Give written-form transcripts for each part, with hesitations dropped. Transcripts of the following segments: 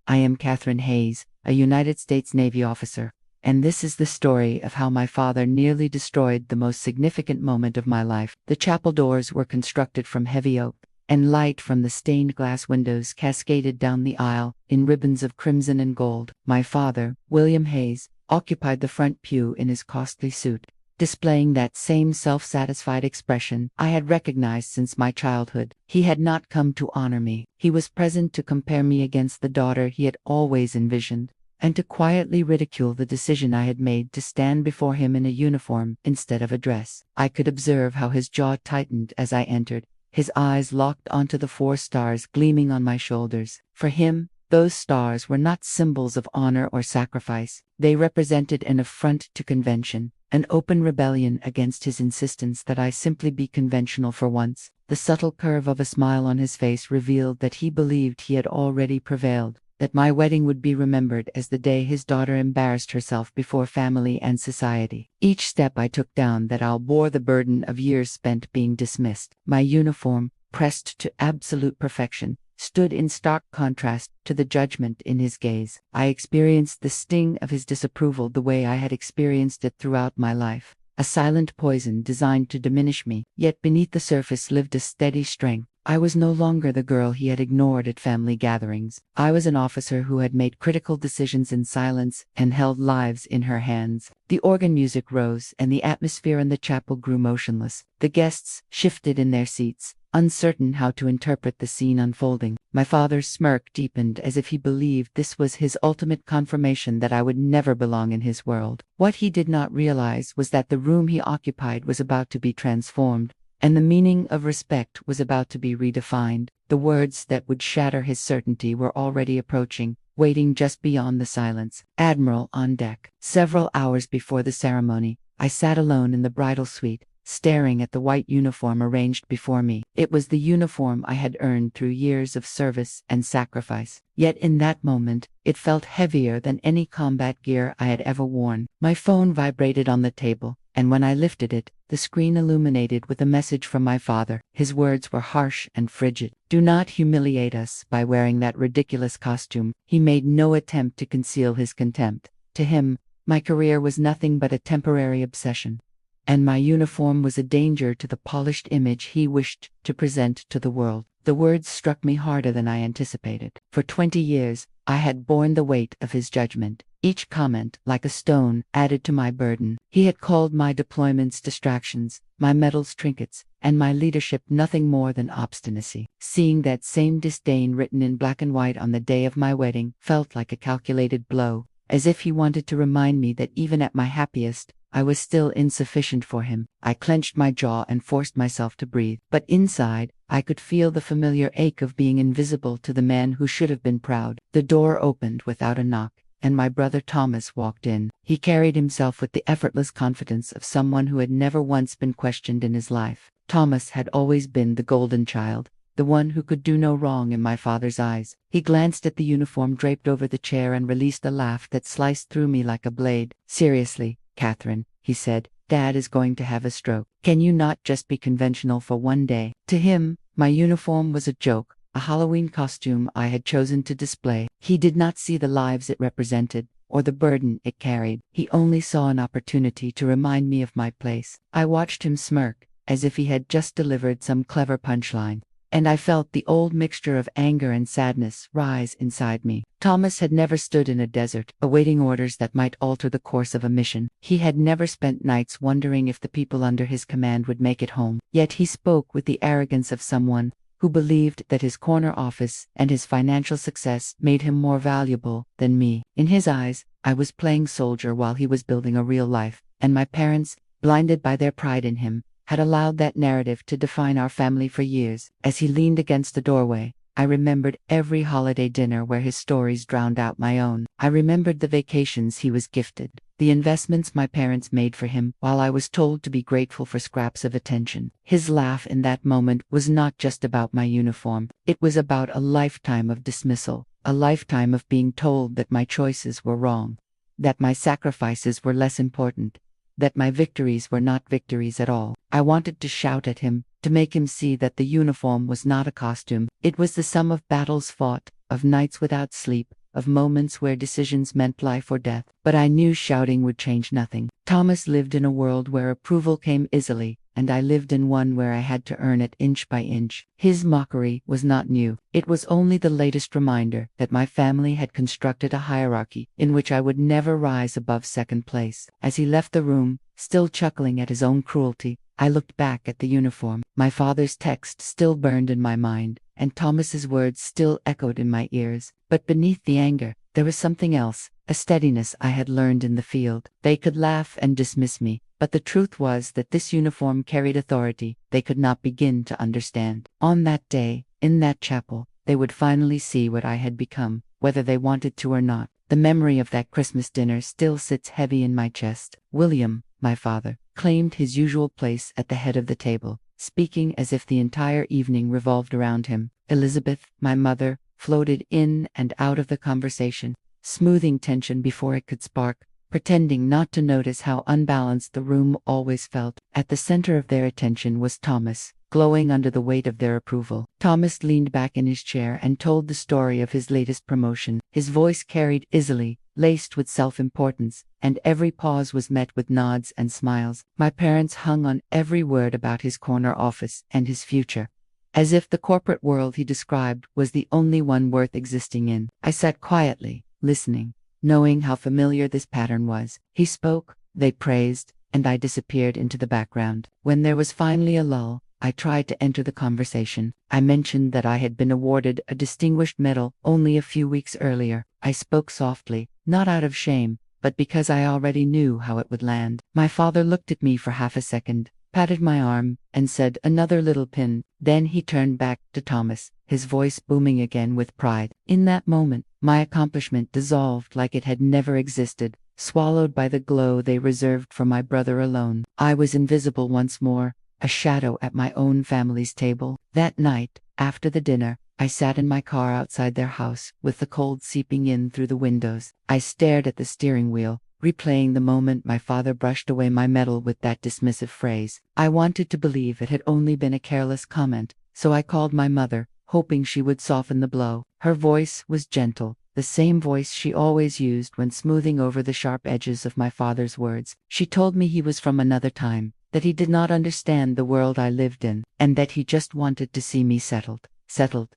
I am Catherine Hayes, a United States Navy officer, and this is the story of how my father nearly destroyed the most significant moment of my life. The chapel doors were constructed from heavy oak, and light from the stained glass windows cascaded down the aisle in ribbons of crimson and gold. My father, William Hayes, occupied the front pew in his costly suit, displaying that same self-satisfied expression I had recognized since my childhood. He had not come to honor me. He was present to compare me against the daughter he had always envisioned, and to quietly ridicule the decision I had made to stand before him in a uniform instead of a dress. I could observe how his jaw tightened as I entered, his eyes locked onto the 4 stars gleaming on my shoulders. For him, those stars were not symbols of honor or sacrifice. They represented an affront to convention, an open rebellion against his insistence that I simply be conventional for once. The subtle curve of a smile on his face revealed that he believed he had already prevailed, that my wedding would be remembered as the day his daughter embarrassed herself before family and society. Each step I took down that aisle bore the burden of years spent being dismissed. My uniform, pressed to absolute perfection, stood in stark contrast to the judgment in his gaze. I experienced the sting of his disapproval the way I had experienced it throughout my life, a silent poison designed to diminish me, yet beneath the surface lived a steady strength. I was no longer the girl he had ignored at family gatherings. I was an officer who had made critical decisions in silence and held lives in her hands. The organ music rose, and the atmosphere in the chapel grew motionless. The guests shifted in their seats, uncertain how to interpret the scene unfolding. My father's smirk deepened as if he believed this was his ultimate confirmation that I would never belong in his world. What he did not realize was that the room he occupied was about to be transformed, and the meaning of respect was about to be redefined. The words that would shatter his certainty were already approaching, waiting just beyond the silence. Admiral on deck. Several hours before the ceremony, I sat alone in the bridal suite, staring at the white uniform arranged before me. It was the uniform I had earned through years of service and sacrifice. Yet in that moment, it felt heavier than any combat gear I had ever worn. My phone vibrated on the table, and when I lifted it, the screen illuminated with a message from my father. His words were harsh and frigid. "Do not humiliate us by wearing that ridiculous costume." He made no attempt to conceal his contempt. To him, my career was nothing but a temporary obsession, and my uniform was a danger to the polished image he wished to present to the world. The words struck me harder than I anticipated. For 20 years, I had borne the weight of his judgment. Each comment, like a stone, added to my burden. He had called my deployments distractions, my medals trinkets, and my leadership nothing more than obstinacy. Seeing that same disdain written in black and white on the day of my wedding felt like a calculated blow, as if he wanted to remind me that even at my happiest, I was still insufficient for him. I clenched my jaw and forced myself to breathe. But inside, I could feel the familiar ache of being invisible to the man who should have been proud. The door opened without a knock, and my brother Thomas walked in. He carried himself with the effortless confidence of someone who had never once been questioned in his life. Thomas had always been the golden child, the one who could do no wrong in my father's eyes. He glanced at the uniform draped over the chair and released a laugh that sliced through me like a blade. "Seriously, Catherine," he said, "Dad is going to have a stroke. Can you not just be conventional for one day?" To him, my uniform was a joke, a Halloween costume I had chosen to display. He did not see the lives it represented, or the burden it carried. He only saw an opportunity to remind me of my place. I watched him smirk, as if he had just delivered some clever punchline, and I felt the old mixture of anger and sadness rise inside me. Thomas had never stood in a desert, awaiting orders that might alter the course of a mission. He had never spent nights wondering if the people under his command would make it home. Yet he spoke with the arrogance of someone who believed that his corner office and his financial success made him more valuable than me. In his eyes, I was playing soldier while he was building a real life, and my parents, blinded by their pride in him, had allowed that narrative to define our family for years. As he leaned against the doorway, I remembered every holiday dinner where his stories drowned out my own. I remembered the vacations he was gifted, the investments my parents made for him, while I was told to be grateful for scraps of attention. His laugh in that moment was not just about my uniform. It was about a lifetime of dismissal, a lifetime of being told that my choices were wrong, that my sacrifices were less important, that my victories were not victories at all. I wanted to shout at him, to make him see that the uniform was not a costume. It was the sum of battles fought, of nights without sleep, of moments where decisions meant life or death. But I knew shouting would change nothing. Thomas lived in a world where approval came easily, and I lived in one where I had to earn it inch by inch. His mockery was not new. It was only the latest reminder that my family had constructed a hierarchy in which I would never rise above second place. As he left the room, still chuckling at his own cruelty, I looked back at the uniform. My father's text still burned in my mind, and Thomas's words still echoed in my ears. But beneath the anger, there was something else, a steadiness I had learned in the field. They could laugh and dismiss me, but the truth was that this uniform carried authority they could not begin to understand. On that day, in that chapel, they would finally see what I had become, whether they wanted to or not. The memory of that Christmas dinner still sits heavy in my chest. William, my father, claimed his usual place at the head of the table, speaking as if the entire evening revolved around him. Elizabeth, my mother, floated in and out of the conversation, smoothing tension before it could spark, pretending not to notice how unbalanced the room always felt. At the center of their attention was Thomas, glowing under the weight of their approval. Thomas leaned back in his chair and told the story of his latest promotion. His voice carried easily, laced with self-importance, and every pause was met with nods and smiles. My parents hung on every word about his corner office and his future, as if the corporate world he described was the only one worth existing in. I sat quietly, listening, knowing how familiar this pattern was. He spoke, they praised, and I disappeared into the background. When there was finally a lull, I tried to enter the conversation. I mentioned that I had been awarded a distinguished medal only a few weeks earlier. I spoke softly, not out of shame, but because I already knew how it would land. My father looked at me for half a second, patted my arm, and said, "Another little pin." Then he turned back to Thomas, his voice booming again with pride. In that moment, my accomplishment dissolved like it had never existed, swallowed by the glow they reserved for my brother alone. I was invisible once more, a shadow at my own family's table. That night, after the dinner, I sat in my car outside their house, with the cold seeping in through the windows. I stared at the steering wheel, replaying the moment my father brushed away my medal with that dismissive phrase. I wanted to believe it had only been a careless comment, so I called my mother, hoping she would soften the blow. Her voice was gentle, the same voice she always used when smoothing over the sharp edges of my father's words. She told me he was from another time, that he did not understand the world I lived in, and that he just wanted to see me settled. Settled.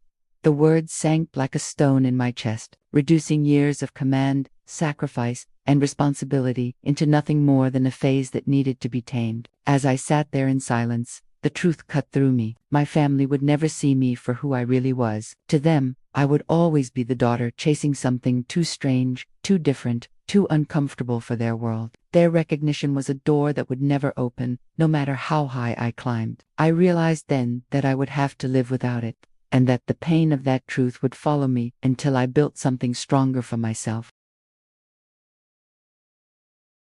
The words sank like a stone in my chest, reducing years of command, sacrifice, and responsibility into nothing more than a phase that needed to be tamed. As I sat there in silence, the truth cut through me. My family would never see me for who I really was. To them, I would always be the daughter chasing something too strange, too different, too uncomfortable for their world. Their recognition was a door that would never open, no matter how high I climbed. I realized then that I would have to live without it, and that the pain of that truth would follow me until I built something stronger for myself.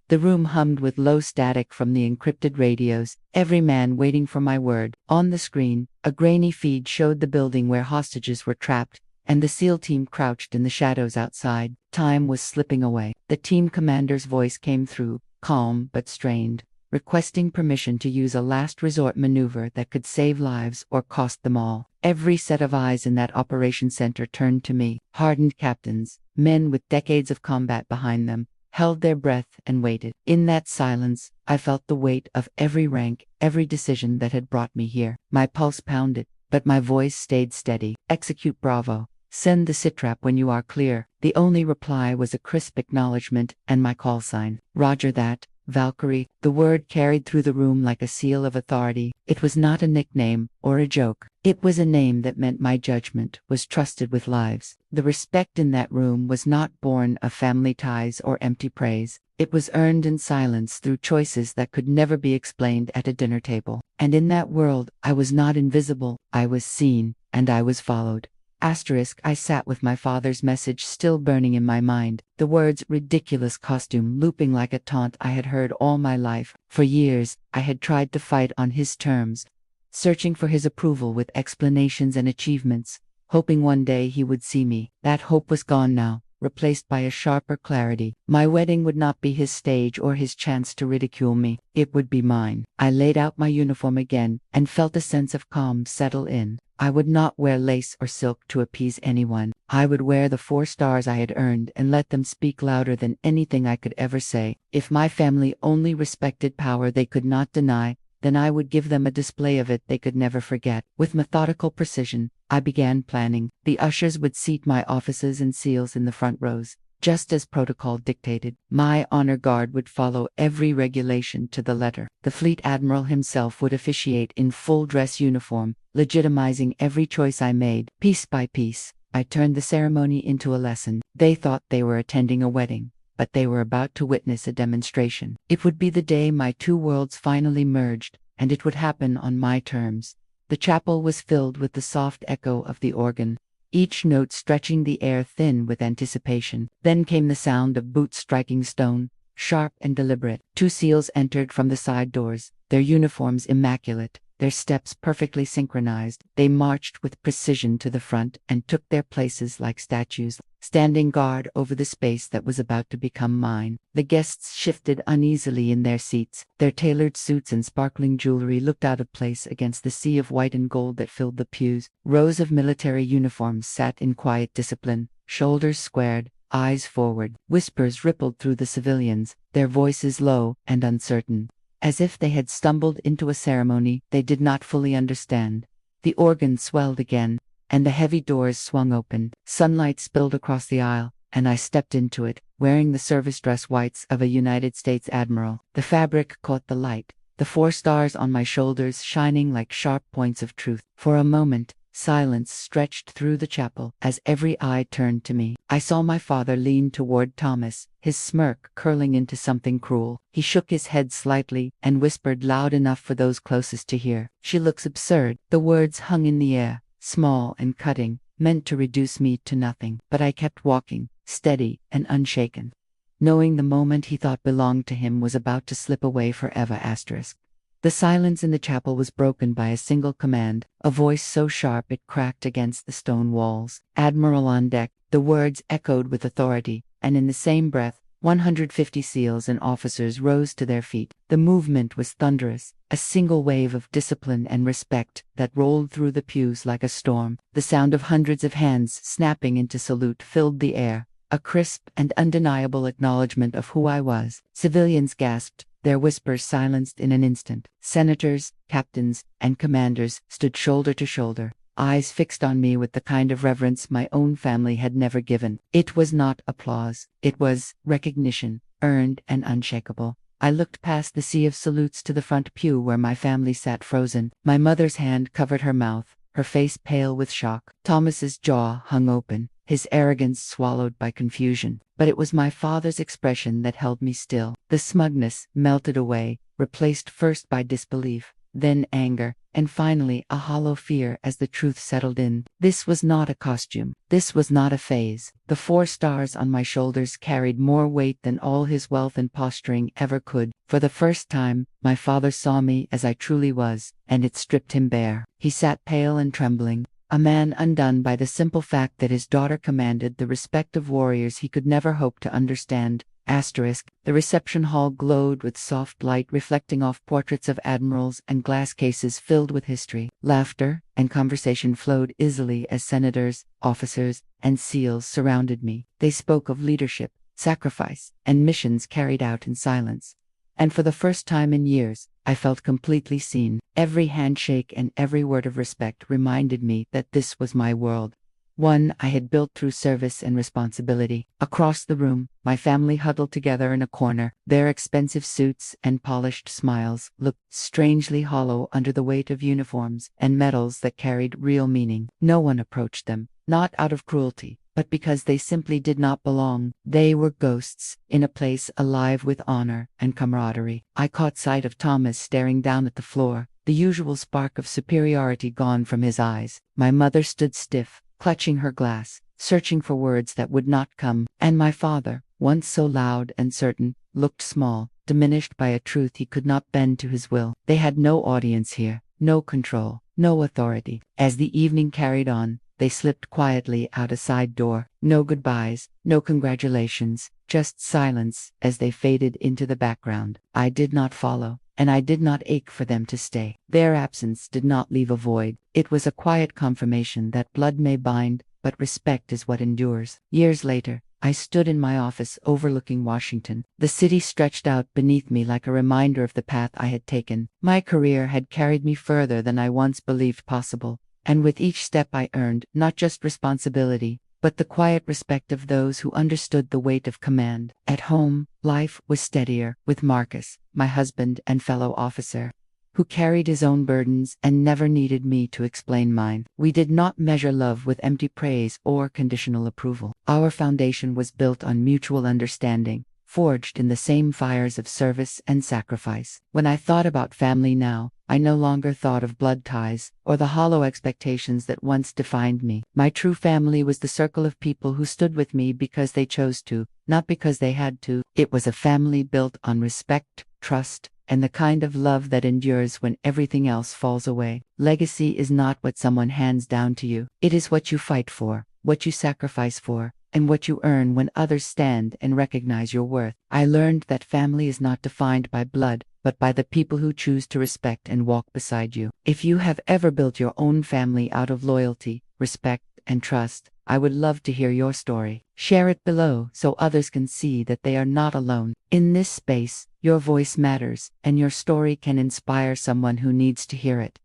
The room hummed with low static from the encrypted radios, every man waiting for my word. On the screen, a grainy feed showed the building where hostages were trapped, and the SEAL team crouched in the shadows outside. Time was slipping away. The team commander's voice came through, calm but strained, requesting permission to use a last resort maneuver that could save lives or cost them all. Every set of eyes in that operation center turned to me. Hardened captains, men with decades of combat behind them, held their breath and waited. In that silence, I felt the weight of every rank, every decision that had brought me here. My pulse pounded, but my voice stayed steady. "Execute Bravo. Send the sitrap when you are clear." The only reply was a crisp acknowledgement and my call sign. "Roger that, Valkyrie." The word carried through the room like a seal of authority. It was not a nickname or a joke. It was a name that meant my judgment was trusted with lives. The respect in that room was not born of family ties or empty praise. It was earned in silence through choices that could never be explained at a dinner table. And in that world, I was not invisible. I was seen, and I was followed. I sat with my father's message still burning in my mind, the words "ridiculous costume" looping like a taunt I had heard all my life. For years, I had tried to fight on his terms, searching for his approval with explanations and achievements, hoping one day he would see me. That hope was gone now, replaced by a sharper clarity. My wedding would not be his stage or his chance to ridicule me. It would be mine. I laid out my uniform again and felt a sense of calm settle in. I would not wear lace or silk to appease anyone. I would wear the 4 stars I had earned and let them speak louder than anything I could ever say. If my family only respected power they could not deny, then I would give them a display of it they could never forget. With methodical precision, I began planning. The ushers would seat my offices and seals in the front rows, just as protocol dictated. My honor guard would follow every regulation to the letter. The fleet admiral himself would officiate in full dress uniform, legitimizing every choice I made. Piece by piece, I turned the ceremony into a lesson. They thought they were attending a wedding, but they were about to witness a demonstration. It would be the day my two worlds finally merged, and it would happen on my terms. The chapel was filled with the soft echo of the organ, each note stretching the air thin with anticipation. Then came the sound of boots striking stone, sharp and deliberate. 2 seals entered from the side doors, their uniforms immaculate, their steps perfectly synchronized. They marched with precision to the front and took their places like statues, standing guard over the space that was about to become mine. The guests shifted uneasily in their seats. Their tailored suits and sparkling jewelry looked out of place against the sea of white and gold that filled the pews. Rows of military uniforms sat in quiet discipline, shoulders squared, eyes forward. Whispers rippled through the civilians, their voices low and uncertain, as if they had stumbled into a ceremony they did not fully understand. The organ swelled again, and the heavy doors swung open. Sunlight spilled across the aisle, and I stepped into it, wearing the service dress whites of a United States admiral. The fabric caught the light, the 4 stars on my shoulders shining like sharp points of truth. For a moment, silence stretched through the chapel as every eye turned to me. I saw my father lean toward Thomas, his smirk curling into something cruel. He shook his head slightly and whispered loud enough for those closest to hear, "She looks absurd." The words hung in the air, small and cutting, meant to reduce me to nothing. But I kept walking, steady and unshaken, knowing the moment he thought belonged to him was about to slip away forever. The silence in the chapel was broken by a single command, a voice so sharp it cracked against the stone walls. "Admiral on deck." The words echoed with authority, and in the same breath, 150 seals and officers rose to their feet. The movement was thunderous, a single wave of discipline and respect that rolled through the pews like a storm. The sound of hundreds of hands snapping into salute filled the air, a crisp and undeniable acknowledgement of who I was. Civilians gasped, their whispers silenced in an instant. Senators, captains, and commanders stood shoulder to shoulder, eyes fixed on me with the kind of reverence my own family had never given. It was not applause, it was recognition, earned and unshakable. I looked past the sea of salutes to the front pew where my family sat frozen. My mother's hand covered her mouth, her face pale with shock. Thomas's jaw hung open, his arrogance swallowed by confusion. But it was my father's expression that held me still. The smugness melted away, replaced first by disbelief, then anger, and finally a hollow fear as the truth settled in. This was not a costume. This was not a phase. The 4 stars on my shoulders carried more weight than all his wealth and posturing ever could. For the first time, my father saw me as I truly was, and it stripped him bare. He sat pale and trembling, a man undone by the simple fact that his daughter commanded the respect of warriors he could never hope to understand. The reception hall glowed with soft light reflecting off portraits of admirals and glass cases filled with history. Laughter and conversation flowed easily as senators, officers, and seals surrounded me. They spoke of leadership, sacrifice, and missions carried out in silence. And for the first time in years, I felt completely seen. Every handshake and every word of respect reminded me that this was my world, one I had built through service and responsibility. Across the room, my family huddled together in a corner. Their expensive suits and polished smiles looked strangely hollow under the weight of uniforms and medals that carried real meaning. No one approached them, not out of cruelty, but because they simply did not belong. They were ghosts, in a place alive with honor and camaraderie. I caught sight of Thomas staring down at the floor, the usual spark of superiority gone from his eyes. My mother stood stiff, clutching her glass, searching for words that would not come. And my father, once so loud and certain, looked small, diminished by a truth he could not bend to his will. They had no audience here, no control, no authority. As the evening carried on, they slipped quietly out a side door. No goodbyes, no congratulations, just silence as they faded into the background. I did not follow, and I did not ache for them to stay. Their absence did not leave a void. It was a quiet confirmation that blood may bind, but respect is what endures. Years later, I stood in my office overlooking Washington. The city stretched out beneath me like a reminder of the path I had taken. My career had carried me further than I once believed possible, and with each step I earned not just responsibility, but the quiet respect of those who understood the weight of command. At home, life was steadier, with Marcus, my husband and fellow officer, who carried his own burdens and never needed me to explain mine. We did not measure love with empty praise or conditional approval. Our foundation was built on mutual understanding, forged in the same fires of service and sacrifice. When I thought about family now, I no longer thought of blood ties or the hollow expectations that once defined me. My true family was the circle of people who stood with me because they chose to, not because they had to. It was a family built on respect, trust, and the kind of love that endures when everything else falls away. Legacy is not what someone hands down to you. It is what you fight for, what you sacrifice for, and what you earn when others stand and recognize your worth. I learned that family is not defined by blood, but by the people who choose to respect and walk beside you. If you have ever built your own family out of loyalty, respect, and trust, I would love to hear your story. Share it below so others can see that they are not alone. In this space, your voice matters, and your story can inspire someone who needs to hear it.